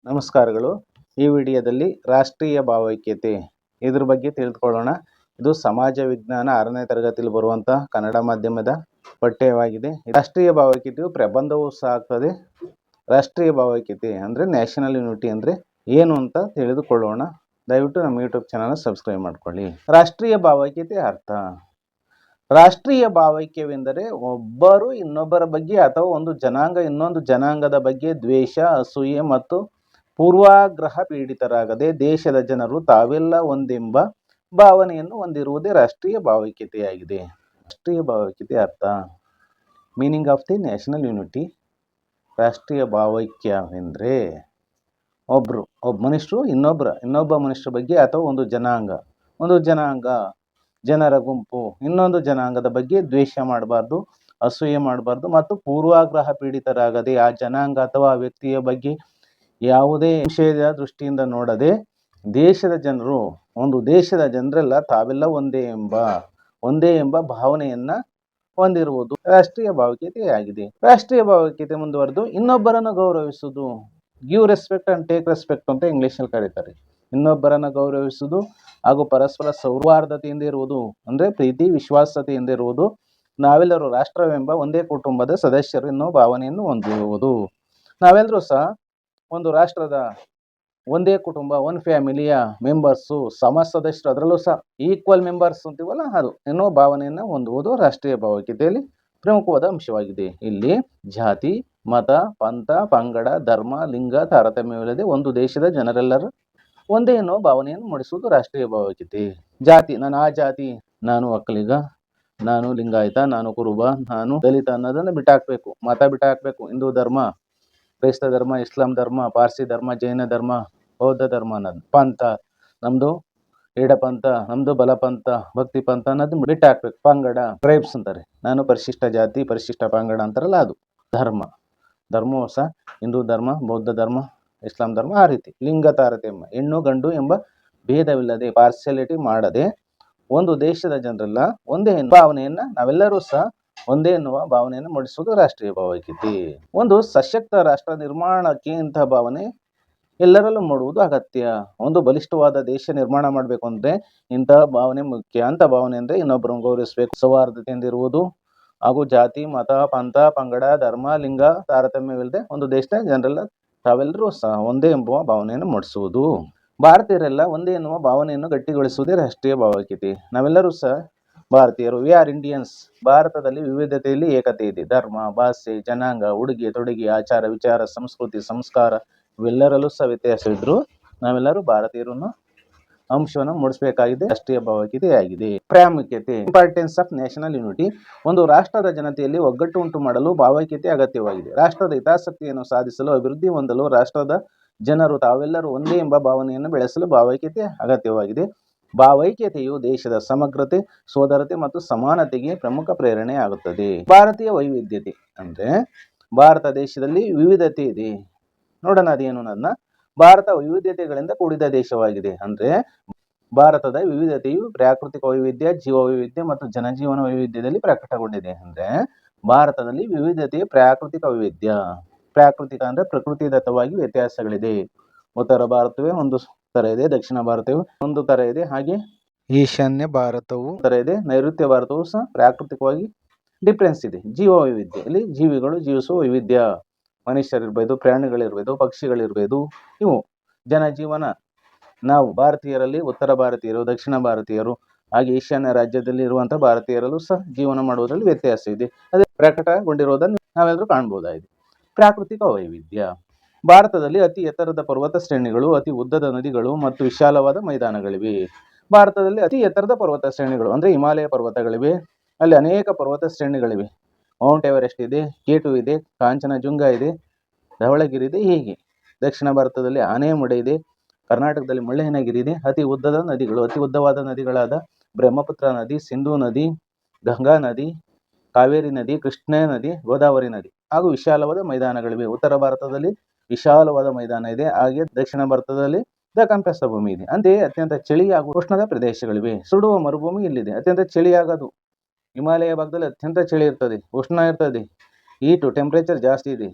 ನಮಸ್ಕಾರಗಳು. ಈ ವಿಡಿಯೋದಲ್ಲಿ ರಾಷ್ಟ್ರೀಯ ಭಾವೈಕ್ಯತೆ ಇದ್ರ ಬಗ್ಗೆ ತಿಳಿದುಕೊಳ್ಳೋಣ. ಇದು ಸಮಾಜ ವಿಜ್ಞಾನ 6ನೇ ತರಗತಿಯಲ್ಲಿ ಬರುವಂತಹ ಕನ್ನಡ ಮಾಧ್ಯಮದ ಪಠ್ಯವಾಗಿದೆ. ರಾಷ್ಟ್ರೀಯ ಭಾವೈಕ್ಯತೆಯು ಪ್ರಬಂಧವೂ ಸಹ ಆಗ್ತದೆ. ರಾಷ್ಟ್ರೀಯ ಭಾವೈಕ್ಯತೆ ಅಂದರೆ ನ್ಯಾಷನಲ್ ಯೂನಿಟಿ ಅಂದರೆ ಏನು ಅಂತ ತಿಳಿದುಕೊಳ್ಳೋಣ. ದಯವಿಟ್ಟು ನಮ್ಮ ಯೂಟ್ಯೂಬ್ ಚಾನಲ್ ಸಬ್ಸ್ಕ್ರೈಬ್ ಮಾಡ್ಕೊಳ್ಳಿ. ರಾಷ್ಟ್ರೀಯ ಭಾವೈಕ್ಯತೆ ಅರ್ಥ. ರಾಷ್ಟ್ರೀಯ ಭಾವೈಕ್ಯವೆಂದರೆ ಒಬ್ಬರು ಇನ್ನೊಬ್ಬರ ಬಗ್ಗೆ ಅಥವಾ ಒಂದು ಜನಾಂಗ ಇನ್ನೊಂದು ಜನಾಂಗದ ಬಗ್ಗೆ ದ್ವೇಷ, ಅಸೂಯೆ ಮತ್ತು ಪೂರ್ವಾಗ್ರಹ ಪೀಡಿತರಾಗದೆ ದೇಶದ ಜನರು ತಾವೆಲ್ಲ ಒಂದೆಂಬ ಭಾವನೆಯನ್ನು ಹೊಂದಿರುವುದೇ ರಾಷ್ಟ್ರೀಯ ಭಾವೈಕ್ಯತೆಯಾಗಿದೆ. ರಾಷ್ಟ್ರೀಯ ಭಾವೈಕ್ಯತೆ ಅರ್ಥ. Meaning of the national unity. ರಾಷ್ಟ್ರೀಯ ಭಾವೈಕ್ಯವೆಂದರೆ ಒಬ್ಬ ಮನುಷ್ಯರು ಇನ್ನೊಬ್ಬ ಮನುಷ್ಯರ ಬಗ್ಗೆ ಅಥವಾ ಒಂದು ಜನಾಂಗ ಜನರ ಗುಂಪು ಇನ್ನೊಂದು ಜನಾಂಗದ ಬಗ್ಗೆ ದ್ವೇಷ ಮಾಡಬಾರ್ದು, ಅಸೂಯೆ ಮಾಡಬಾರ್ದು ಮತ್ತು ಪೂರ್ವಾಗ್ರಹ ಪೀಡಿತರಾಗದೆ ಆ ಜನಾಂಗ ಅಥವಾ ಆ ವ್ಯಕ್ತಿಯ ಬಗ್ಗೆ ಯಾವುದೇ ವಿಷಯದ ದೃಷ್ಟಿಯಿಂದ ನೋಡದೆ ದೇಶದ ಜನರೆಲ್ಲ ತಾವೆಲ್ಲ ಒಂದೇ ಎಂಬ ಭಾವನೆಯನ್ನ ಹೊಂದಿರುವುದು ರಾಷ್ಟ್ರೀಯ ಭಾವೈಕ್ಯತೆಯಾಗಿದೆ. ರಾಷ್ಟ್ರೀಯ ಭಾವೈಕ್ಯತೆ ಮುಂದುವರೆದು ಇನ್ನೊಬ್ಬರನ್ನು ಗೌರವಿಸುವುದು, give respect and take respect ಅಂತ ಇಂಗ್ಲಿಷಲ್ಲಿ ಕರೀತಾರೆ. ಇನ್ನೊಬ್ಬರನ್ನು ಗೌರವಿಸುವುದು ಹಾಗೂ ಪರಸ್ಪರ ಸೌಹಾರ್ದತೆಯಿಂದ ಇರುವುದು ಅಂದರೆ ಪ್ರೀತಿ ವಿಶ್ವಾಸತೆಯಿಂದ ಇರುವುದು, ನಾವೆಲ್ಲರೂ ರಾಷ್ಟ್ರವೆಂಬ ಒಂದೇ ಕುಟುಂಬದ ಸದಸ್ಯರು ಎನ್ನುವ ಭಾವನೆಯನ್ನು ಹೊಂದಿರುವುದು. ನಾವೆಲ್ಲರೂ ಸಹ ಒಂದು ರಾಷ್ಟ್ರದ ಒಂದೇ ಕುಟುಂಬ, ಒನ್ ಫ್ಯಾಮಿಲಿಯ ಮೆಂಬರ್ಸು, ಸಮ ಸದಸ್ಯರು, ಅದರಲ್ಲೂ ಸಹ ಈಕ್ವಲ್ ಮೆಂಬರ್ಸ್ ಅಂತೀವಲ್ಲ ಅದು ಎನ್ನುವ ಭಾವನೆಯನ್ನು ಹೊಂದುವುದು ರಾಷ್ಟ್ರೀಯ ಭಾವೈಕ್ಯತೆಯಲ್ಲಿ ಪ್ರಮುಖವಾದ ಅಂಶವಾಗಿದೆ. ಇಲ್ಲಿ ಜಾತಿ, ಮತ, ಪಂಥ, ಪಂಗಡ, ಧರ್ಮ, ಲಿಂಗ ತಾರತಮ್ಯವಿಲ್ಲದೆ ಒಂದು ದೇಶದ ಜನರೆಲ್ಲರೂ ಒಂದೇ ಎನ್ನುವ ಭಾವನೆಯನ್ನು ಮೂಡಿಸುವುದು ರಾಷ್ಟ್ರೀಯ ಭಾವೈಕ್ಯತೆ. ಜಾತಿ, ನಾನು ಆ ಜಾತಿ, ನಾನು ಒಕ್ಕಲಿಗ, ನಾನು ಲಿಂಗಾಯತ, ನಾನು ಕುರುಬ, ನಾನು ದಲಿತ ಅನ್ನೋದನ್ನು ಬಿಟ್ಟಾಕಬೇಕು. ಮತ ಬಿಟ್ಟಾಕಬೇಕು. ಹಿಂದೂ ಧರ್ಮ, ಕ್ರೈಸ್ತ ಧರ್ಮ, ಇಸ್ಲಾಂ ಧರ್ಮ, ಪಾರ್ಸಿ ಧರ್ಮ, ಜೈನ ಧರ್ಮ, ಬೌದ್ಧ ಧರ್ಮ ಅನ್ನೋದು. ಪಂಥ, ನಮ್ದು ಎಡಪಂಥ, ನಮ್ದು ಬಲಪಂಥ, ಭಕ್ತಿ ಪಂಥ ಅನ್ನೋದು ಬಿಟ್ಟಾಕ್ಬೇಕು. ಪಂಗಡ, ಟ್ರೈಬ್ಸ್ ಅಂತಾರೆ. ನಾನು ಪರಿಶಿಷ್ಟ ಜಾತಿ, ಪರಿಶಿಷ್ಟ ಪಂಗಡ ಅಂತಾರಲ್ಲ ಅದು. ಧರ್ಮವೂ ಸಹ ಹಿಂದೂ ಧರ್ಮ, ಬೌದ್ಧ ಧರ್ಮ, ಇಸ್ಲಾಂ ಧರ್ಮ, ಆ ರೀತಿ. ಲಿಂಗ ತಾರತಮ್ಯ, ಹೆಣ್ಣು ಗಂಡು ಎಂಬ ಭೇದವಿಲ್ಲದೆ ಪಾರ್ಶಿಯಾಲಿಟಿ ಮಾಡದೆ ಒಂದು ದೇಶದ ಜನರೆಲ್ಲ ಒಂದೇ ಭಾವನೆಯನ್ನ ನಾವೆಲ್ಲರೂ ಸಹ ಒಂದೇ ಎನ್ನುವ ಭಾವನೆಯನ್ನು ಮೂಡಿಸುವುದು ರಾಷ್ಟ್ರೀಯ ಭಾವೈಕ್ಯತೆ. ಒಂದು ಸಶಕ್ತ ರಾಷ್ಟ್ರ ನಿರ್ಮಾಣಕ್ಕೆ ಇಂತಹ ಭಾವನೆ ಎಲ್ಲರಲ್ಲೂ ಮೂಡುವುದು ಅಗತ್ಯ. ಒಂದು ಬಲಿಷ್ಠವಾದ ದೇಶ ನಿರ್ಮಾಣ ಮಾಡಬೇಕು ಅಂದ್ರೆ ಇಂತಹ ಭಾವನೆ ಮುಖ್ಯ. ಅಂತ ಭಾವನೆ ಅಂದ್ರೆ ಇನ್ನೊಬ್ಬರನ್ನು ಗೌರವಿಸಬೇಕು, ಸೌಹಾರ್ದತೆಯಿಂದ ಇರುವುದು ಹಾಗೂ ಜಾತಿ, ಮತ, ಪಂಥ, ಪಂಗಡ, ಧರ್ಮ, ಲಿಂಗ ತಾರತಮ್ಯವಿಲ್ಲದೆ ಒಂದು ದೇಶದ ಜನರೆಲ್ಲ ತಾವೆಲ್ಲರೂ ಸಹ ಒಂದೇ ಎಂಬುವ ಭಾವನೆಯನ್ನು ಮೂಡಿಸುವುದು. ಭಾರತೀಯರೆಲ್ಲ ಒಂದೇ ಎನ್ನುವ ಭಾವನೆಯನ್ನು ಗಟ್ಟಿಗೊಳಿಸುವುದೇ ರಾಷ್ಟ್ರೀಯ ಭಾವೈಕ್ಯತೆ. ನಾವೆಲ್ಲರೂ ಸಹ ಭಾರತೀಯರು, ವಿ ಆರ್ ಇಂಡಿಯನ್ಸ್. ಭಾರತದಲ್ಲಿ ವಿವಿಧತೆಯಲ್ಲಿ ಏಕತೆ ಇದೆ. ಧರ್ಮ, ಭಾಷೆ, ಜನಾಂಗ, ಉಡುಗೆ ತೊಡುಗೆ, ಆಚಾರ ವಿಚಾರ, ಸಂಸ್ಕೃತಿ, ಸಂಸ್ಕಾರ ಇವೆಲ್ಲರಲ್ಲೂ ಸಹ ವ್ಯತ್ಯಾಸವಿದ್ರು ನಾವೆಲ್ಲರೂ ಭಾರತೀಯರನ್ನು ಅಂಶವನ್ನು ಮೂಡಿಸಬೇಕಾಗಿದೆ. ರಾಷ್ಟ್ರೀಯ ಭಾವೈಕ್ಯತೆಯಾಗಿದೆ. ಪ್ರಾಮುಖ್ಯತೆ, ಇಂಪಾರ್ಟೆನ್ಸ್ ಆಫ್ ನ್ಯಾಷನಲ್ ಯೂನಿಟಿ. ಒಂದು ರಾಷ್ಟ್ರದ ಜನತೆಯಲ್ಲಿ ಒಗ್ಗಟ್ಟು ಉಂಟು ಮಾಡಲು ಭಾವೈಕ್ಯತೆ ಅಗತ್ಯವಾಗಿದೆ. ರಾಷ್ಟ್ರದ ಹಿತಾಸಕ್ತಿಯನ್ನು ಸಾಧಿಸಲು, ಅಭಿವೃದ್ಧಿ ಹೊಂದಲು ರಾಷ್ಟ್ರದ ಜನರು ತಾವೆಲ್ಲರೂ ಒಂದೇ ಎಂಬ ಭಾವನೆಯನ್ನು ಬೆಳೆಸಲು ಭಾವೈಕ್ಯತೆ ಅಗತ್ಯವಾಗಿದೆ. ಭಾವೈಕ್ಯತೆಯು ದೇಶದ ಸಮಗ್ರತೆ, ಸೋದರತೆ ಮತ್ತು ಸಮಾನತೆಗೆ ಪ್ರಮುಖ ಪ್ರೇರಣೆ ಆಗುತ್ತದೆ. ಭಾರತೀಯ ವೈವಿಧ್ಯತೆ ಅಂದ್ರೆ ಭಾರತ ದೇಶದಲ್ಲಿ ವಿವಿಧತೆ ಇದೆ. ನೋಡೋಣ ಅದೇನು ಅನ್ನೋದನ್ನ. ಭಾರತ ವೈವಿಧ್ಯತೆಗಳಿಂದ ಕೂಡಿದ ದೇಶವಾಗಿದೆ. ಅಂದ್ರೆ ಭಾರತದ ವಿವಿಧತೆಯು ಪ್ರಾಕೃತಿಕ ವೈವಿಧ್ಯ, ಜೀವ ವೈವಿಧ್ಯ ಮತ್ತು ಜನಜೀವನ ವೈವಿಧ್ಯದಲ್ಲಿ ಪ್ರಕಟಗೊಂಡಿದೆ. ಅಂದ್ರೆ ಭಾರತದಲ್ಲಿ ವಿವಿಧತೆಯ ಪ್ರಾಕೃತಿಕ ವೈವಿಧ್ಯ. ಪ್ರಾಕೃತಿಕ ಅಂದ್ರೆ ಪ್ರಕೃತಿದತ್ತವಾಗಿ ವ್ಯತ್ಯಾಸಗಳಿದೆ. ಉತ್ತರ ಭಾರತವೇ ಒಂದು ತರ ಇದೆ, ದಕ್ಷಿಣ ಭಾರತವೇ ಒಂದು ತರ ಇದೆ, ಹಾಗೆ ಈಶಾನ್ಯ ಭಾರತವು ತರ ಇದೆ, ನೈಋತ್ಯ ಭಾರತವು ಸಹ ಪ್ರಾಕೃತಿಕವಾಗಿ ಡಿಫ್ರೆನ್ಸ್ ಇದೆ. ಜೀವ ವೈವಿಧ್ಯ, ಇಲ್ಲಿ ಜೀವಿಗಳು ಜೀವಿಸುವ ವೈವಿಧ್ಯ, ಮನುಷ್ಯರಿರ್ಬೋದು, ಪ್ರಾಣಿಗಳಿರ್ಬೋದು, ಪಕ್ಷಿಗಳಿರ್ಬೋದು, ಇವು ಜನಜೀವನ. ನಾವು ಭಾರತೀಯರಲ್ಲಿ ಉತ್ತರ ಭಾರತೀಯರು, ದಕ್ಷಿಣ ಭಾರತೀಯರು ಹಾಗೆ ಈಶಾನ್ಯ ರಾಜ್ಯದಲ್ಲಿ ಇರುವಂತಹ ಭಾರತೀಯರಲ್ಲೂ ಸಹ ಜೀವನ ಮಾಡುವುದರಲ್ಲಿ ವ್ಯತ್ಯಾಸ ಇದೆ. ಅದೇ ಪ್ರಕಟಗೊಂಡಿರುವುದನ್ನು ನಾವೆಲ್ಲರೂ ಕಾಣಬಹುದಾಗಿದೆ. ಪ್ರಾಕೃತಿಕ ವೈವಿಧ್ಯ. ಭಾರತದಲ್ಲಿ ಅತಿ ಎತ್ತರದ ಪರ್ವತ ಶ್ರೇಣಿಗಳು, ಅತಿ ಉದ್ದದ ನದಿಗಳು ಮತ್ತು ವಿಶಾಲವಾದ ಮೈದಾನಗಳಿವೆ. ಭಾರತದಲ್ಲಿ ಅತಿ ಎತ್ತರದ ಪರ್ವತ ಶ್ರೇಣಿಗಳು ಅಂದ್ರೆ ಹಿಮಾಲಯ ಪರ್ವತಗಳಿವೆ. ಅಲ್ಲಿ ಅನೇಕ ಪರ್ವತ ಶ್ರೇಣಿಗಳಿವೆ. ಮೌಂಟ್ ಎವರೆಸ್ಟ್ ಇದೆ, K2 ಇದೆ, ಕಾಂಚನಜುಂಗ ಇದೆ, ಧವಳಗಿರಿ ಇದೆ. ಹೀಗೆ ದಕ್ಷಿಣ ಭಾರತದಲ್ಲಿ ಆನೆಮುಡಿ ಇದೆ, ಕರ್ನಾಟಕದಲ್ಲಿ ಮುಳ್ಳಯ್ಯನಗಿರಿ ಇದೆ. ಅತಿ ಉದ್ದವಾದ ನದಿಗಳಾದ ಬ್ರಹ್ಮಪುತ್ರ ನದಿ, ಸಿಂಧೂ ನದಿ, ಗಂಗಾ ನದಿ, ಕಾವೇರಿ ನದಿ, ಕೃಷ್ಣ ನದಿ, ಗೋದಾವರಿ ನದಿ ಹಾಗೂ ವಿಶಾಲವಾದ ಮೈದಾನಗಳಿವೆ. ಉತ್ತರ ಭಾರತದಲ್ಲಿ ವಿಶಾಲವಾದ ಮೈದಾನ ಇದೆ, ಹಾಗೆ ದಕ್ಷಿಣ ಭಾರತದಲ್ಲಿ ಕಂಪೆಸ ಭೂಮಿ ಇದೆ. ಅಂತೆಯೇ ಅತ್ಯಂತ ಚಳಿ ಹಾಗೂ ಉಷ್ಣದ ಪ್ರದೇಶಗಳಿವೆ. ಸುಡುವ ಮರುಭೂಮಿ ಇಲ್ಲಿದೆ, ಅತ್ಯಂತ ಚಳಿಯಾಗದು. ಹಿಮಾಲಯ ಭಾಗದಲ್ಲಿ ಅತ್ಯಂತ ಚಳಿ ಇರ್ತದೆ, ಉಷ್ಣ ಇರ್ತದೆ, ಹೀಟು ಟೆಂಪರೇಚರ್ ಜಾಸ್ತಿ ಇದೆ.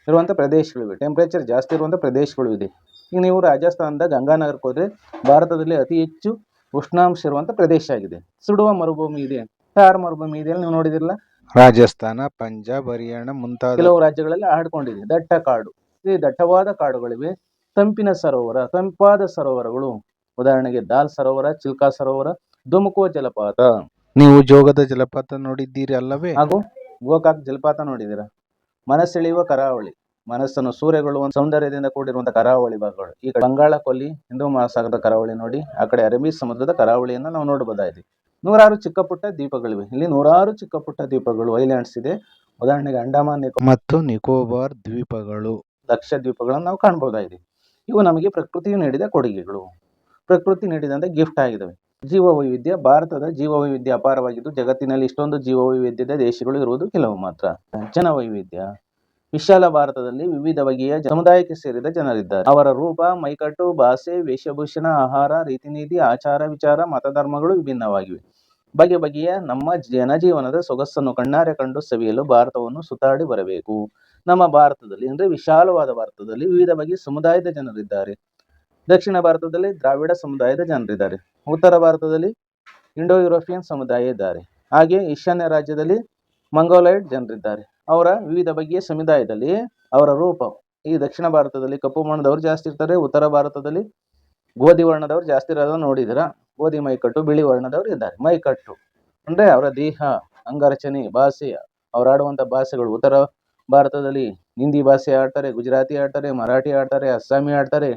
ಇರುವಂಥ ಪ್ರದೇಶಗಳಿವೆ, ಟೆಂಪ್ರೇಚರ್ ಜಾಸ್ತಿ ಇರುವಂಥ ಪ್ರದೇಶಗಳು ಇದೆ. ಈಗ ನೀವು ರಾಜಸ್ಥಾನದ ಗಂಗಾನಗರಕ್ಕೆ ಹೋದರೆ ಭಾರತದಲ್ಲಿ ಅತಿ ಹೆಚ್ಚು ಉಷ್ಣಾಂಶ ಇರುವಂಥ ಪ್ರದೇಶ ಆಗಿದೆ. ಸುಡುವ ಮರುಭೂಮಿ ಇದೆ, ಥಾರ್ ಮರುಭೂಮಿ ಇದೆ, ನೀವು ನೋಡಿದಿರಲ್ಲ. ರಾಜಸ್ಥಾನ, ಪಂಜಾಬ್, ಹರಿಯಾಣ ಮುಂತಾದ ಕೆಲವು ರಾಜ್ಯಗಳಲ್ಲಿ ಹರಡಿಕೊಂಡಿದೆ. ದಟ್ಟ ಕಾಡು, ಈ ದಟ್ಟವಾದ ಕಾಡುಗಳಿವೆ. ತಂಪಾದ ಸರೋವರಗಳು, ಉದಾಹರಣೆಗೆ ದಾಲ್ ಸರೋವರ, ಚಿಲ್ಕಾ ಸರೋವರ, ಧುಮುಕುವ ಜಲಪಾತ. ನೀವು ಜೋಗದ ಜಲಪಾತ ನೋಡಿದ್ದೀರಿ ಅಲ್ಲವೇ? ಹಾಗೂ ಗೋಕಾಕ್ ಜಲಪಾತ ನೋಡಿದ್ದೀರಾ? ಮನಸೆಳೆಯುವ ಕರಾವಳಿ, ಮನಸ್ಸನ್ನು ಸೂರೆಗೊಳ್ಳುವ ಸೌಂದರ್ಯದಿಂದ ಕೂಡಿರುವಂತಹ ಕರಾವಳಿ ಭಾಗಗಳು. ಈಗ ಬಂಗಾಳ ಕೊಲ್ಲಿ, ಹಿಂದೂ ಮಹಾಸಾಗರದ ಕರಾವಳಿ ನೋಡಿ, ಆ ಕಡೆ ಅರಬ್ಬಿ ಸಮುದ್ರದ ಕರಾವಳಿಯನ್ನು ನಾವು ನೋಡಬಹುದಾಗಿದೆ. ನೂರಾರು ಚಿಕ್ಕ ಪುಟ್ಟ ದ್ವೀಪಗಳಿವೆ. ಇಲ್ಲಿ ನೂರಾರು ಚಿಕ್ಕ ಪುಟ್ಟ ದ್ವೀಪಗಳು, ಐಲ್ಯಾಂಡ್ಸ್ ಇದೆ. ಉದಾಹರಣೆಗೆ ಅಂಡಮಾನ್ ಮತ್ತು ನಿಕೋಬಾರ್ ದ್ವೀಪಗಳು, ಲಕ್ಷದ್ವೀಪಗಳನ್ನು ನಾವು ಕಾಣಬಹುದಾಗಿದೆ. ಇವು ನಮಗೆ ಪ್ರಕೃತಿಯು ನೀಡಿದ ಕೊಡುಗೆಗಳು, ಪ್ರಕೃತಿ ನೀಡಿದಂತೆ ಗಿಫ್ಟ್ ಆಗಿದ್ದಾವೆ. ಜೀವವೈವಿಧ್ಯ, ಭಾರತದ ಜೀವವೈವಿಧ್ಯ ಅಪಾರವಾಗಿದ್ದು ಜಗತ್ತಿನಲ್ಲಿ ಇಷ್ಟೊಂದು ಜೀವವೈವಿಧ್ಯದ ದೇಶಗಳು ಇರುವುದು ಕೆಲವು ಮಾತ್ರ. ಜನವೈವಿಧ್ಯ, ವಿಶಾಲ ಭಾರತದಲ್ಲಿ ವಿವಿಧ ಬಗೆಯ ಸಮುದಾಯಕ್ಕೆ ಸೇರಿದ ಜನರಿದ್ದಾರೆ. ಅವರ ರೂಪ, ಮೈಕಟ್ಟು, ಭಾಷೆ, ವೇಷಭೂಷಣ, ಆಹಾರ, ರೀತಿ ನೀತಿ, ಆಚಾರ ವಿಚಾರ, ಮತಧರ್ಮಗಳು ವಿಭಿನ್ನವಾಗಿವೆ. ಬಗೆ ಬಗೆಯ ನಮ್ಮ ಜನಜೀವನದ ಸೊಗಸನ್ನು ಕಣ್ಣಾರೆ ಕಂಡು ಸವಿಯಲು ಭಾರತವನ್ನು ಸುತ್ತಾಡಿ ಬರಬೇಕು. ನಮ್ಮ ಭಾರತದಲ್ಲಿ ಅಂದರೆ ವಿಶಾಲವಾದ ಭಾರತದಲ್ಲಿ ವಿವಿಧ ಬಗೆಯ ಸಮುದಾಯದ ಜನರಿದ್ದಾರೆ. ದಕ್ಷಿಣ ಭಾರತದಲ್ಲಿ ದ್ರಾವಿಡ ಸಮುದಾಯದ ಜನರಿದ್ದಾರೆ. ಉತ್ತರ ಭಾರತದಲ್ಲಿ ಇಂಡೋ ಯುರೋಪಿಯನ್ ಸಮುದಾಯ ಇದ್ದಾರೆ. ಹಾಗೆ ಈಶಾನ್ಯ ರಾಜ್ಯದಲ್ಲಿ ಮಂಗೋಲೈಡ್ ಜನರಿದ್ದಾರೆ. ಅವರ ವಿವಿಧ ಬಗೆಯ ಸಮುದಾಯದಲ್ಲಿ ಅವರ ರೂಪ, ಈ ದಕ್ಷಿಣ ಭಾರತದಲ್ಲಿ ಕಪ್ಪು ವರ್ಣದವರು ಜಾಸ್ತಿ ಇರ್ತಾರೆ. ಉತ್ತರ ಭಾರತದಲ್ಲಿ ಗೋಧಿ ವರ್ಣದವರು ಜಾಸ್ತಿ ಇರೋದನ್ನು ನೋಡಿದಿರಾ? ಗೋಧಿ ಮೈಕಟ್ಟು, ಬಿಳಿ ವರ್ಣದವರು ಇದ್ದಾರೆ. ಮೈಕಟ್ಟು ಅಂದರೆ ಅವರ ದೇಹ, ಅಂಗರಚನೆ, ಭಾಷೆ, ಅವರು ಆಡುವಂಥ ಭಾಷೆಗಳು. ಉತ್ತರ ಭಾರತದಲ್ಲಿ ಹಿಂದಿ ಭಾಷೆ ಆಡ್ತಾರೆ, ಗುಜರಾತಿ ಆಡ್ತಾರೆ, ಮರಾಠಿ ಆಡ್ತಾರೆ, ಅಸ್ಸಾಮಿ ಆಡ್ತಾರೆ.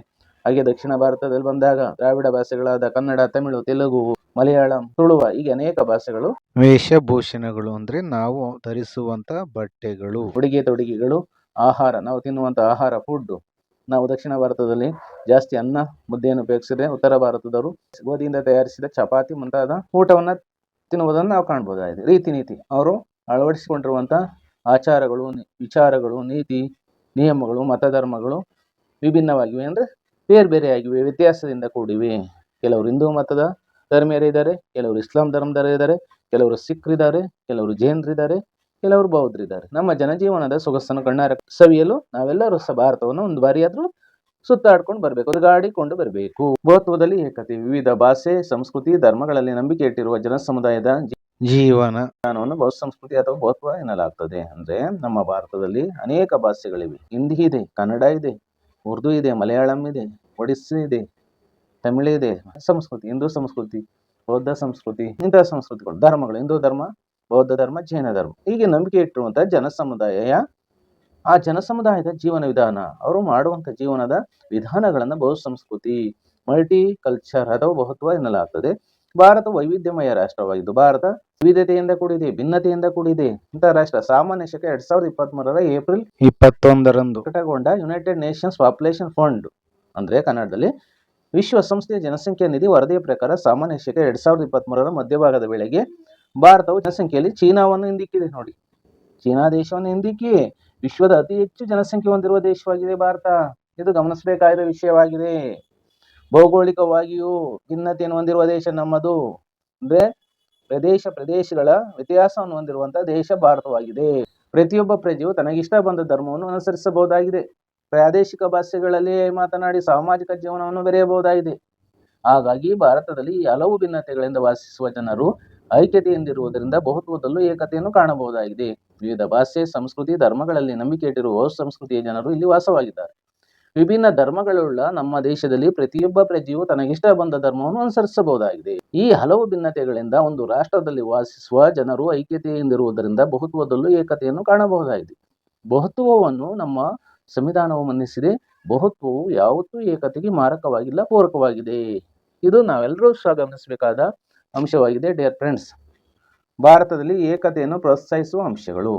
ಹಾಗೆ ದಕ್ಷಿಣ ಭಾರತದಲ್ಲಿ ಬಂದಾಗ ದ್ರಾವಿಡ ಭಾಷೆಗಳಾದ ಕನ್ನಡ, ತಮಿಳು, ತೆಲುಗು, ಮಲಯಾಳಂ, ತುಳುವ, ಹೀಗೆ ಅನೇಕ ಭಾಷೆಗಳು. ವೇಷಭೂಷಣಗಳು ಅಂದ್ರೆ ನಾವು ಧರಿಸುವಂತ ಬಟ್ಟೆಗಳು, ಉಡುಗೆ ತೊಡುಗೆಗಳು, ಆಹಾರ, ನಾವು ತಿನ್ನುವಂತ ಆಹಾರ, ಫುಡ್. ನಾವು ದಕ್ಷಿಣ ಭಾರತದಲ್ಲಿ ಜಾಸ್ತಿ ಅನ್ನ ಮುದ್ದೆಯನ್ನು ಉಪಯೋಗಿಸಿದ್ರೆ, ಉತ್ತರ ಭಾರತದವರು ಗೋಧಿಯಿಂದ ತಯಾರಿಸಿದ ಚಪಾತಿ ಮುಂತಾದ ಊಟವನ್ನ ತಿನ್ನುವುದನ್ನು ನಾವು ಕಾಣಬಹುದಾಗಿದೆ. ರೀತಿ ನೀತಿ, ಅವರು ಅಳವಡಿಸಿಕೊಂಡಿರುವಂತಹ ಆಚಾರಗಳು, ವಿಚಾರಗಳು, ನೀತಿ ನಿಯಮಗಳು, ಮತಧರ್ಮಗಳು ವಿಭಿನ್ನವಾಗಿವೆ, ಅಂದರೆ ಬೇರೆ ಬೇರೆಯಾಗಿವೆ, ವ್ಯತ್ಯಾಸದಿಂದ ಕೂಡಿವೆ. ಕೆಲವರು ಹಿಂದೂ ಮತದ ಧರ್ಮೀಯರಿದ್ದಾರೆ, ಕೆಲವರು ಇಸ್ಲಾಂ ಧರ್ಮದವರಿದ್ದಾರೆ, ಕೆಲವರು ಸಿಖ್ರಿದ್ದಾರೆ, ಕೆಲವರು ಜೈನರಿದ್ದಾರೆ, ಕೆಲವರು ಬೌದ್ಧರಿದ್ದಾರೆ. ನಮ್ಮ ಜನಜೀವನದ ಸೊಗಸನ್ನು ಕಣ್ಣಾರೆ ಸವಿಯಲು ನಾವೆಲ್ಲರೂ ಭಾರತವನ್ನು ಒಂದು ಬಾರಿಯಾದ್ರೂ ಸುತ್ತಾಡ್ಕೊಂಡು ಬರಬೇಕು, ತಿರುಗಾಡಿಕೊಂಡು ಬರಬೇಕು. ಬಹುತ್ವದಲ್ಲಿ ಏಕತೆ, ವಿವಿಧ ಭಾಷೆ, ಸಂಸ್ಕೃತಿ, ಧರ್ಮಗಳಲ್ಲಿ ನಂಬಿಕೆ ಇಟ್ಟಿರುವ ಜನ ಸಮುದಾಯದ ಜೀವನ ವಿಧಾನವನ್ನು ಬಹುಸಂಸ್ಕೃತಿ ಅಥವಾ ಬಹುತ್ವ ಎನ್ನಲಾಗ್ತದೆ. ಅಂದ್ರೆ ನಮ್ಮ ಭಾರತದಲ್ಲಿ ಅನೇಕ ಭಾಷೆಗಳಿವೆ. ಹಿಂದಿ ಇದೆ, ಕನ್ನಡ ಇದೆ, ಉರ್ದು ಇದೆ, ಮಲಯಾಳಂ ಇದೆ, ಒಡಿಸ್ಸಿ ಇದೆ, ತಮಿಳು ಇದೆ. ಸಂಸ್ಕೃತಿ, ಹಿಂದೂ ಸಂಸ್ಕೃತಿ, ಬೌದ್ಧ ಸಂಸ್ಕೃತಿ, ಇಂತಹ ಸಂಸ್ಕೃತಿಗಳು, ಧರ್ಮಗಳು, ಹಿಂದೂ ಧರ್ಮ, ಬೌದ್ಧ ಧರ್ಮ, ಜೈನ ಧರ್ಮ, ಹೀಗೆ ನಂಬಿಕೆ ಇಟ್ಟಿರುವಂತಹ ಜನಸಮುದಾಯ. ಆ ಜನಸಮುದಾಯದ ಜೀವನ ವಿಧಾನ, ಅವರು ಮಾಡುವಂಥ ಜೀವನದ ವಿಧಾನಗಳನ್ನು ಬಹುಸಂಸ್ಕೃತಿ, ಮಲ್ಟಿ ಕಲ್ಚರ್ ಅಥವಾ ಬಹುತ್ವ ಎನ್ನಲಾಗ್ತದೆ. ಭಾರತ ವೈವಿಧ್ಯಮಯ ರಾಷ್ಟ್ರವಾಗಿದ್ದು ಭಾರತ ವಿವಿಧತೆಯಿಂದ ಕೂಡಿದೆ, ಭಿನ್ನತೆಯಿಂದ ಕೂಡಿದೆ. ಇಂತಹ ರಾಷ್ಟ್ರ. ಸಾಮಾನ್ಯ ಶಕ 2023 ಏಪ್ರಿಲ್ 21 ಪ್ರಕಟಗೊಂಡ ಯುನೈಟೆಡ್ ನೇಷನ್ಸ್ ಪಾಪ್ಯುಲೇಷನ್ ಫಂಡ್ ಅಂದ್ರೆ ಕನ್ನಡದಲ್ಲಿ ವಿಶ್ವಸಂಸ್ಥೆಯ ಜನಸಂಖ್ಯಾ ನಿಧಿ ವರದಿಯ ಪ್ರಕಾರ ಸಾಮಾನ್ಯ ಶಕ 2023 ಮಧ್ಯಭಾಗದ ವೇಳೆಗೆ ಭಾರತವು ಜನಸಂಖ್ಯೆಯಲ್ಲಿ ಚೀನಾವನ್ನು ಹಿಂದಿಕ್ಕಿದೆ. ನೋಡಿ, ಚೀನಾ ದೇಶವನ್ನು ಹಿಂದಿಕ್ಕಿ ವಿಶ್ವದ ಅತಿ ಹೆಚ್ಚು ಜನಸಂಖ್ಯೆ ಹೊಂದಿರುವ ದೇಶವಾಗಿದೆ ಭಾರತ. ಇದು ಗಮನಿಸಬೇಕಾದ ವಿಷಯವಾಗಿದೆ. ಭೌಗೋಳಿಕವಾಗಿಯೂ ಭಿನ್ನತೆಯನ್ನು ಹೊಂದಿರುವ ದೇಶ ನಮ್ಮದು. ಅಂದ್ರೆ ಪ್ರದೇಶಗಳ ವ್ಯತ್ಯಾಸವನ್ನು ಹೊಂದಿರುವಂತಹ ದೇಶ ಭಾರತವಾಗಿದೆ. ಪ್ರತಿಯೊಬ್ಬ ಪ್ರಜೆಯು ತನಗಿಷ್ಟ ಬಂದ ಧರ್ಮವನ್ನು ಅನುಸರಿಸಬಹುದಾಗಿದೆ. ಪ್ರಾದೇಶಿಕ ಭಾಷೆಗಳಲ್ಲಿ ಮಾತನಾಡಿ ಸಾಮಾಜಿಕ ಜೀವನವನ್ನು ಬೆರೆಯಬಹುದಾಗಿದೆ. ಹಾಗಾಗಿ ಭಾರತದಲ್ಲಿ ಹಲವು ಭಿನ್ನತೆಗಳಿಂದ ವಾಸಿಸುವ ಜನರು ಐಕ್ಯತೆಯಿಂದಿರುವುದರಿಂದ ಬಹುತ್ವದಲ್ಲೂ ಏಕತೆಯನ್ನು ಕಾಣಬಹುದಾಗಿದೆ. ವಿವಿಧ ಭಾಷೆ, ಸಂಸ್ಕೃತಿ, ಧರ್ಮಗಳಲ್ಲಿ ನಂಬಿಕೆ ಇಟ್ಟಿರುವ ಸಂಸ್ಕೃತಿಯ ಜನರು ಇಲ್ಲಿ ವಾಸವಾಗಿದ್ದಾರೆ. ವಿಭಿನ್ನ ಧರ್ಮಗಳುಳ್ಳ ನಮ್ಮ ದೇಶದಲ್ಲಿ ಪ್ರತಿಯೊಬ್ಬ ಪ್ರಜೆಯು ತನಗಿಷ್ಟ ಬಂದ ಧರ್ಮವನ್ನು ಅನುಸರಿಸಬಹುದಾಗಿದೆ. ಈ ಹಲವು ಭಿನ್ನತೆಗಳಿಂದ ಒಂದು ರಾಷ್ಟ್ರದಲ್ಲಿ ವಾಸಿಸುವ ಜನರು ಐಕ್ಯತೆಯಿಂದಿರುವುದರಿಂದ ಬಹುತ್ವದಲ್ಲೂ ಏಕತೆಯನ್ನು ಕಾಣಬಹುದಾಗಿದೆ. ಬಹುತ್ವವನ್ನು ನಮ್ಮ ಸಂವಿಧಾನವು ಮನ್ನಿಸಿದೆ. ಬಹುತ್ವವು ಯಾವತ್ತೂ ಏಕತೆಗೆ ಮಾರಕವಾಗಿಲ್ಲ, ಪೂರಕವಾಗಿದೆ. ಇದು ನಾವೆಲ್ಲರೂ ಸಹ ಗಮನಿಸಬೇಕಾದ ಅಂಶವಾಗಿದೆ. ಡಿಯರ್ ಫ್ರೆಂಡ್ಸ್, ಭಾರತದಲ್ಲಿ ಏಕತೆಯನ್ನು ಪ್ರೋತ್ಸಾಹಿಸುವ ಅಂಶಗಳು: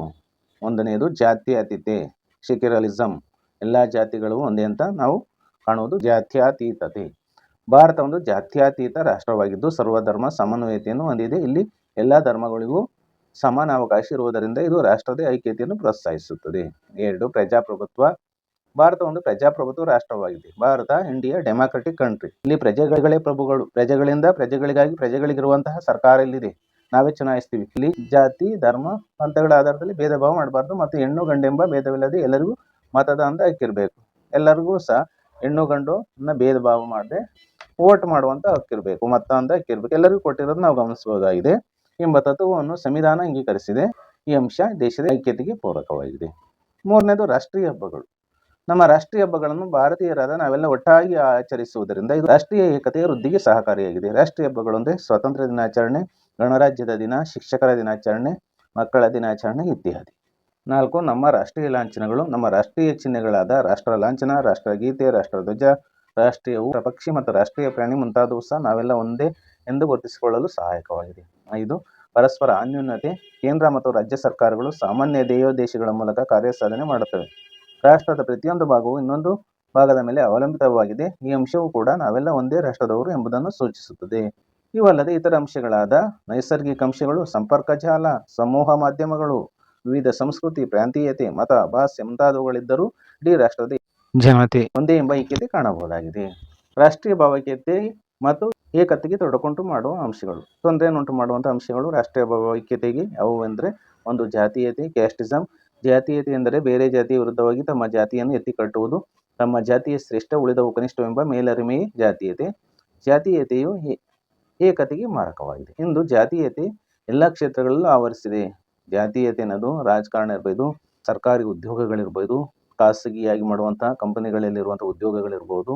ಒಂದನೆಯದು ಜಾತ್ಯತೀತತೆ, ಸೆಕ್ಯುಲರಿಸಂ. ಎಲ್ಲ ಜಾತಿಗಳು ಒಂದೇ ಅಂತ ನಾವು ಕಾಣುವುದು. ಜಾತ್ಯತೀತತೆ, ಭಾರತ ಒಂದು ಜಾತ್ಯತೀತ ರಾಷ್ಟ್ರವಾಗಿದ್ದು ಸರ್ವಧರ್ಮ ಸಮನ್ವಯತೆಯನ್ನು ಹೊಂದಿದೆ. ಇಲ್ಲಿ ಎಲ್ಲ ಧರ್ಮಗಳಿಗೂ ಸಮಾನ ಅವಕಾಶ ಇರುವುದರಿಂದ ಇದು ರಾಷ್ಟ್ರದ ಐಕ್ಯತೆಯನ್ನು ಪ್ರೋತ್ಸಾಹಿಸುತ್ತದೆ. 2, ಪ್ರಜಾಪ್ರಭುತ್ವ. ಭಾರತ ಒಂದು ಪ್ರಜಾಪ್ರಭುತ್ವ ರಾಷ್ಟ್ರವಾಗಿದೆ. Bharat India democratic country. ಇಲ್ಲಿ ಪ್ರಜೆಗಳೇ ಪ್ರಭುಗಳು. ಪ್ರಜೆಗಳಿಂದ ಪ್ರಜೆಗಳಿಗಾಗಿ ಪ್ರಜೆಗಳಿಗಿರುವಂತಹ ಸರ್ಕಾರ ಇಲ್ಲಿದೆ. ನಾವೇ ಚುನಾಯಿಸ್ತೀವಿ. ಇಲ್ಲಿ ಜಾತಿ, ಧರ್ಮ, ಪಂಥಗಳ ಆಧಾರದಲ್ಲಿ ಭೇದ ಭಾವ ಮಾಡಬಾರ್ದು ಮತ್ತು ಹೆಣ್ಣು ಗಂಡೆಂಬ ಭೇದವಿಲ್ಲದೆ ಎಲ್ಲರಿಗೂ ಮತದಾನದ ಹಕ್ಕಿರಬೇಕು. ಎಲ್ಲರಿಗೂ ಸಹ ಹೆಣ್ಣು ಗಂಡು ಭೇದ ಭಾವ ಮಾಡದೆ ವೋಟ್ ಮಾಡುವಂತ ಹಕ್ಕಿರಬೇಕು, ಮತದಾನದ ಹಕ್ಕಿರ್ಬೇಕು. ಎಲ್ಲರಿಗೂ ಕೊಟ್ಟಿರೋದು ನಾವು ಗಮನಿಸಬಹುದಾಗಿದೆ ಎಂಬ ತತ್ವವನ್ನು ಸಂವಿಧಾನ ಅಂಗೀಕರಿಸಿದೆ. ಈ ಅಂಶ ದೇಶದ ಐಕ್ಯತೆಗೆ ಪೂರಕವಾಗಿದೆ. ಮೂರನೇದು ರಾಷ್ಟ್ರೀಯ ಹಬ್ಬಗಳು. ನಮ್ಮ ರಾಷ್ಟ್ರೀಯ ಹಬ್ಬಗಳನ್ನು ಭಾರತೀಯರಾದ ನಾವೆಲ್ಲ ಒಟ್ಟಾಗಿ ಆಚರಿಸುವುದರಿಂದ ಇದು ರಾಷ್ಟ್ರೀಯ ಏಕತೆಯ ವೃದ್ಧಿಗೆ ಸಹಕಾರಿಯಾಗಿದೆ. ರಾಷ್ಟ್ರೀಯ ಹಬ್ಬಗಳು ಅಂದರೆ ಸ್ವಾತಂತ್ರ್ಯ ದಿನಾಚರಣೆ, ಗಣರಾಜ್ಯದ ದಿನ, ಶಿಕ್ಷಕರ ದಿನಾಚರಣೆ, ಮಕ್ಕಳ ದಿನಾಚರಣೆ ಇತ್ಯಾದಿ. 4. ನಮ್ಮ ರಾಷ್ಟ್ರೀಯ ಲಾಂಛನಗಳು. ನಮ್ಮ ರಾಷ್ಟ್ರೀಯ ಚಿಹ್ನೆಗಳಾದ ರಾಷ್ಟ್ರ ಲಾಂಛನ, ರಾಷ್ಟ್ರಗೀತೆ, ರಾಷ್ಟ್ರಧ್ವಜ, ರಾಷ್ಟ್ರೀಯ ಪಕ್ಷಿ ಮತ್ತು ರಾಷ್ಟ್ರೀಯ ಪ್ರಾಣಿ ಮುಂತಾದವು ಸಹ ನಾವೆಲ್ಲ ಒಂದೇ ಎಂದು ಗುರುತಿಸಿಕೊಳ್ಳಲು ಸಹಾಯಕವಾಗಿದೆ. 5. ಪರಸ್ಪರ ಅನ್ಯೋನ್ಯತೆ. ಕೇಂದ್ರ ಮತ್ತು ರಾಜ್ಯ ಸರ್ಕಾರಗಳು ಸಾಮಾನ್ಯ ಧ್ಯೇಯೋದ್ದೇಶಗಳ ಮೂಲಕ ಕಾರ್ಯಸಾಧನೆ ಮಾಡುತ್ತವೆ. ರಾಷ್ಟ್ರದ ಪ್ರತಿಯೊಂದು ಭಾಗವು ಇನ್ನೊಂದು ಭಾಗದ ಮೇಲೆ ಅವಲಂಬಿತವಾಗಿದೆ. ಈ ಅಂಶವು ಕೂಡ ನಾವೆಲ್ಲ ಒಂದೇ ರಾಷ್ಟ್ರದವರು ಎಂಬುದನ್ನು ಸೂಚಿಸುತ್ತದೆ. ಇವಲ್ಲದೆ ಇತರ ಅಂಶಗಳಾದ ನೈಸರ್ಗಿಕ ಅಂಶಗಳು, ಸಂಪರ್ಕ ಜಾಲ, ಸಮೂಹ ಮಾಧ್ಯಮಗಳು, ವಿವಿಧ ಸಂಸ್ಕೃತಿ, ಪ್ರಾಂತೀಯತೆ, ಮತ, ಭಾಷೆ ಮುಂತಾದವುಗಳಿದ್ದರೂ ಇಡೀ ರಾಷ್ಟ್ರದ ಜನತೆ ಒಂದೇ ಎಂಬ ಐಕ್ಯತೆ ಕಾಣಬಹುದಾಗಿದೆ. ರಾಷ್ಟ್ರೀಯ ಭಾವೈಕ್ಯತೆ ಮತ್ತು ಏಕತೆಗೆ ತೊಡಕುಂಟು ಮಾಡುವ ಅಂಶಗಳು, ತೊಂದರೆಯನ್ನುಂಟು ಮಾಡುವಂತಹ ಅಂಶಗಳು ರಾಷ್ಟ್ರೀಯ ಭಾವೈಕ್ಯತೆಗೆ ಯಾವುವು ಎಂದರೆ, 1. ಜಾತೀಯತೆ, ಕ್ಯಾಸ್ಟಿಸಮ್. ಜಾತೀಯತೆ ಎಂದರೆ ಬೇರೆ ಜಾತಿಯ ವಿರುದ್ಧವಾಗಿ ತಮ್ಮ ಜಾತಿಯನ್ನು ಎತ್ತಿ ಕಟ್ಟುವುದು. ತಮ್ಮ ಜಾತಿಯ ಶ್ರೇಷ್ಠ, ಉಳಿದವು ಕನಿಷ್ಠವೆಂಬ ಮೇಲರಿಮೆಯೇ ಜಾತೀಯತೆ. ಜಾತೀಯತೆಯು ಏಕತೆಗೆ ಮಾರಕವಾಗಿದೆ. ಇಂದು ಜಾತೀಯತೆ ಎಲ್ಲ ಕ್ಷೇತ್ರಗಳಲ್ಲೂ ಆವರಿಸಿದೆ. ಜಾತೀಯತೆ ಅನ್ನೋದು ರಾಜಕಾರಣ ಇರ್ಬೋದು, ಸರ್ಕಾರಿ ಉದ್ಯೋಗಗಳಿರ್ಬೋದು, ಖಾಸಗಿಯಾಗಿ ಮಾಡುವಂತಹ ಕಂಪನಿಗಳಲ್ಲಿರುವಂಥ ಉದ್ಯೋಗಗಳಿರ್ಬೋದು,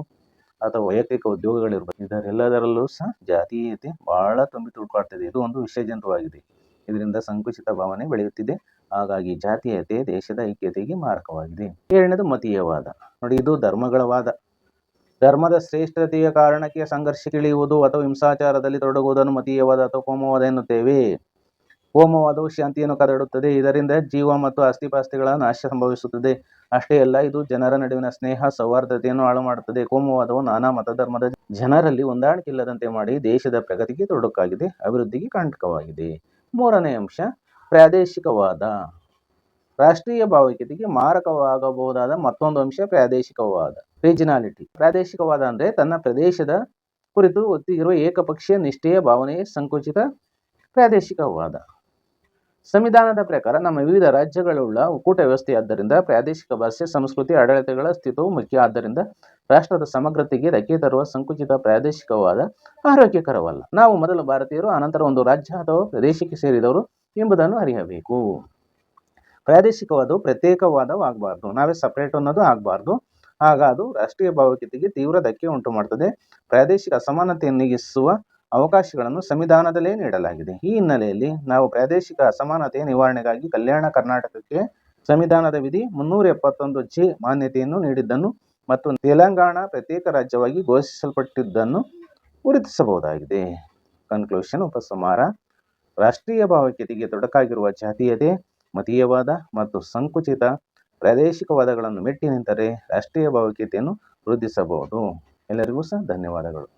ಅಥವಾ ವೈಯಕ್ತಿಕ ಉದ್ಯೋಗಗಳಿರ್ಬೋದು, ಇದರೆಲ್ಲದರಲ್ಲೂ ಸಹ ಜಾತೀಯತೆ ಬಹಳ ತುಂಬಿ ತುಳುಕಾಡ್ತಿದೆ. ಇದು ಒಂದು ವಿಷಜಂತುವಾಗಿದೆ. ಇದರಿಂದ ಸಂಕುಚಿತ ಭಾವನೆ ಬೆಳೆಯುತ್ತಿದೆ. ಹಾಗಾಗಿ ಜಾತೀಯತೆ ದೇಶದ ಐಕ್ಯತೆಗೆ ಮಾರಕವಾಗಿದೆ. 7ನೇದು ಮತೀಯವಾದ. ನೋಡಿ, ಇದು ಧರ್ಮಗಳ ವಾದ. ಧರ್ಮದ ಶ್ರೇಷ್ಠತೆಯ ಕಾರಣಕ್ಕೆ ಸಂಘರ್ಷಕ್ಕಿಳಿಯುವುದು ಅಥವಾ ಹಿಂಸಾಚಾರದಲ್ಲಿ ತೊಡಗುವುದನ್ನು ಮತೀಯವಾದ ಅಥವಾ ಕೋಮುವಾದ ಎನ್ನುತ್ತೇವೆ. ಕೋಮುವಾದವು ಶಾಂತಿಯನ್ನು ಕದಡುತ್ತದೆ. ಇದರಿಂದ ಜೀವ ಮತ್ತು ಆಸ್ತಿಪಾಸ್ತಿಗಳ ನಾಶ ಸಂಭವಿಸುತ್ತದೆ. ಅಷ್ಟೇ ಅಲ್ಲ, ಇದು ಜನರ ನಡುವಿನ ಸ್ನೇಹ, ಸೌಹಾರ್ದತೆಯನ್ನು ಹಾಳು ಮಾಡುತ್ತದೆ. ಕೋಮುವಾದವು ನಾನಾ ಮತಧರ್ಮದ ಜನರಲ್ಲಿ ಹೊಂದಾಣಿಕೆ ಇಲ್ಲದಂತೆ ಮಾಡಿ ದೇಶದ ಪ್ರಗತಿಗೆ ತೊಡಕಾಗಿದೆ, ಅಭಿವೃದ್ಧಿಗೆ ಕಂಟಕವಾಗಿದೆ. 3ನೇ ಅಂಶ ಪ್ರಾದೇಶಿಕವಾದ. ರಾಷ್ಟ್ರೀಯ ಭಾವೈಕ್ಯತೆಗೆ ಮಾರಕವಾಗಬಹುದಾದ ಮತ್ತೊಂದು ಅಂಶ ಪ್ರಾದೇಶಿಕವಾದ, ರೀಜನಾಲಿಟಿ. ಪ್ರಾದೇಶಿಕವಾದ ಅಂದರೆ ತನ್ನ ಪ್ರದೇಶದ ಕುರಿತು ಒತ್ತಿಗಿರುವ ಏಕಪಕ್ಷೀಯ ನಿಷ್ಠೆಯ ಭಾವನೆಯೇ ಸಂಕುಚಿತ ಪ್ರಾದೇಶಿಕವಾದ. ಸಂವಿಧಾನದ ಪ್ರಕಾರ ನಮ್ಮ ವಿವಿಧ ರಾಜ್ಯಗಳುಳ್ಳ ಒಕ್ಕೂಟ ವ್ಯವಸ್ಥೆಯಾದ್ದರಿಂದ ಪ್ರಾದೇಶಿಕ ಭಾಷೆ, ಸಂಸ್ಕೃತಿ, ಆಡಳಿತಗಳ ಅಸ್ತಿತ್ವವು ಮುಖ್ಯ. ಆದ್ದರಿಂದ ರಾಷ್ಟ್ರದ ಸಮಗ್ರತೆಗೆ ಧಕ್ಕೆ ತರುವ ಸಂಕುಚಿತ ಪ್ರಾದೇಶಿಕವಾದ ಆರೋಗ್ಯಕರವಲ್ಲ. ನಾವು ಮೊದಲು ಭಾರತೀಯರು, ಅನಂತರ ಒಂದು ರಾಜ್ಯ ಅಥವಾ ಪ್ರದೇಶಕ್ಕೆ ಸೇರಿದವರು ಎಂಬುದನ್ನು ಅರಿಯಬೇಕು. ಪ್ರಾದೇಶಿಕವಾದವು ಪ್ರತ್ಯೇಕವಾದವಾಗಬಾರ್ದು, ನಾವೇ ಸಪರೇಟ್ ಅನ್ನೋದು ಆಗಬಾರ್ದು. ಆಗ ಅದು ರಾಷ್ಟ್ರೀಯ ಭಾವೈಕ್ಯತೆಗೆ ತೀವ್ರ ಧಕ್ಕೆ ಉಂಟು ಮಾಡುತ್ತದೆ. ಪ್ರಾದೇಶಿಕ ಅಸಮಾನತೆಯನ್ನು ನೀಗಿಸುವ ಅವಕಾಶಗಳನ್ನು ಸಂವಿಧಾನದಲ್ಲೇ ನೀಡಲಾಗಿದೆ. ಈ ಹಿನ್ನೆಲೆಯಲ್ಲಿ ನಾವು ಪ್ರಾದೇಶಿಕ ಅಸಮಾನತೆಯ ನಿವಾರಣೆಗಾಗಿ ಕಲ್ಯಾಣ ಕರ್ನಾಟಕಕ್ಕೆ ಸಂವಿಧಾನದ ವಿಧಿ 371(j) ಮಾನ್ಯತೆಯನ್ನು ನೀಡಿದ್ದನ್ನು ಮತ್ತು ತೆಲಂಗಾಣ ಪ್ರತ್ಯೇಕ ರಾಜ್ಯವಾಗಿ ಘೋಷಿಸಲ್ಪಟ್ಟಿದ್ದನ್ನು ಗುರುತಿಸಬಹುದಾಗಿದೆ. ಕನ್ಕ್ಲೂಷನ್, ಉಪಸಂಹಾರ. ರಾಷ್ಟ್ರೀಯ ಭಾವೈಕ್ಯತೆಗೆ ತೊಡಕಾಗಿರುವ ಜಾತೀಯತೆ, ಮತೀಯವಾದ ಮತ್ತು ಸಂಕುಚಿತ ಪ್ರಾದೇಶಿಕವಾದಗಳನ್ನು ಮೆಟ್ಟಿ ನಿಂತರೆ ರಾಷ್ಟ್ರೀಯ ಭಾವೈಕ್ಯತೆಯನ್ನು ವೃದ್ಧಿಸಬಹುದು. ಎಲ್ಲರಿಗೂ ಸಹ ಧನ್ಯವಾದಗಳು.